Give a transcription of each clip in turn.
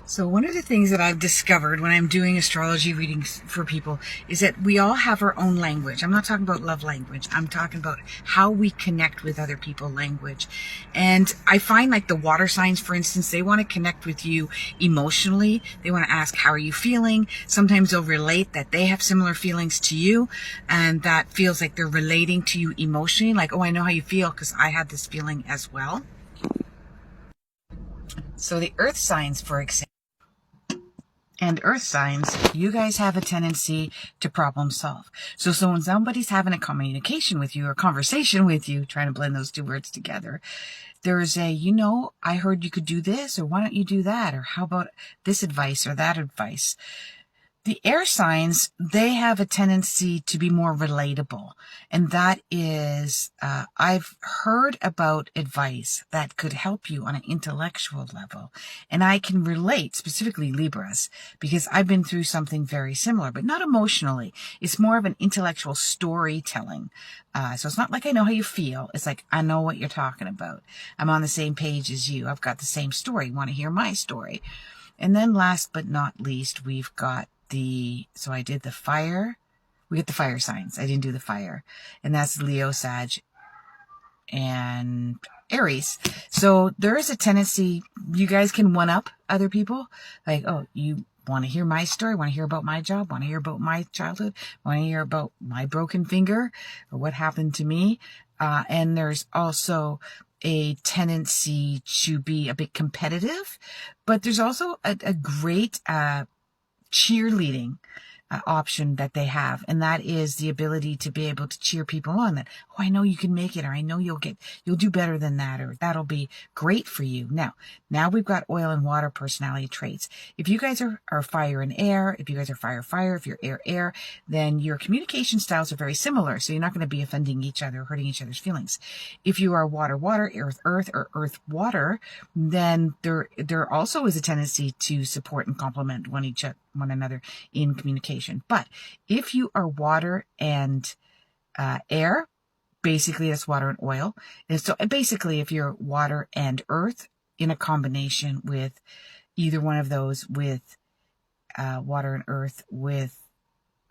So one of the things that I've discovered when I'm doing astrology readings for people is that we all have our own language. I'm not talking about love language. I'm talking about how we connect with other people language. And I find like the water signs, for instance, they want to connect with you emotionally. They want to ask, how are you feeling? Sometimes they'll relate that they have similar feelings to you. And that feels like they're relating to you emotionally. Like, oh, I know how you feel because I had this feeling as well. So the earth signs, for example, and earth signs, you guys have a tendency to problem solve. So when somebody's having a communication with you or conversation with you, trying to blend those two words together, there's a, I heard you could do this, or why don't you do that? Or how about this advice or that advice? The air signs, they have a tendency to be more relatable. And that is, I've heard about advice that could help you on an intellectual level. And I can relate, specifically Libras, because I've been through something very similar, but not emotionally. It's more of an intellectual storytelling. So it's not like I know how you feel. It's like, I know what you're talking about. I'm on the same page as you. I've got the same story. Want to hear my story? And then last but not least, we've got so I did the fire. We get the fire signs. I didn't do the fire. And that's Leo, Sag, and Aries. So there is a tendency, you guys can one-up other people. Like, oh, you want to hear my story? Want to hear about my job? Want to hear about my childhood? Want to hear about my broken finger? Or what happened to me? And there's also a tendency to be a bit competitive. But there's also a great cheerleading option that they have, and that is the ability to be able to cheer people on. That, oh, I know you can make it, or I know you'll do better than that, or that'll be great for you. Now we've got oil and water personality traits. If you guys are fire and air, if you guys are fire, if you're air, then your communication styles are very similar. So you're not going to be offending each other, hurting each other's feelings. If you are water, earth, or earth, water, then there also is a tendency to support and complement one another in communication. But if you are water and air, basically that's water and oil. And so basically if you're water and earth in a combination with either one of those, with water and earth, with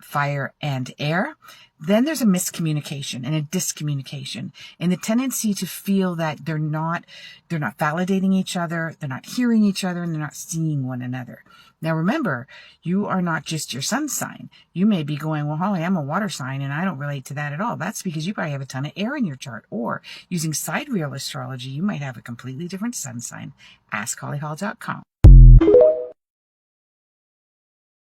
fire and air, then there's a miscommunication and a discommunication, and the tendency to feel that they're not validating each other, they're not hearing each other, and they're not seeing one another. Now remember, you are not just your sun sign. You may be going, well, Holly, I'm a water sign and I don't relate to that at all. That's because you probably have a ton of air in your chart, or using sidereal astrology, you might have a completely different sun sign. Askhollyhall.com.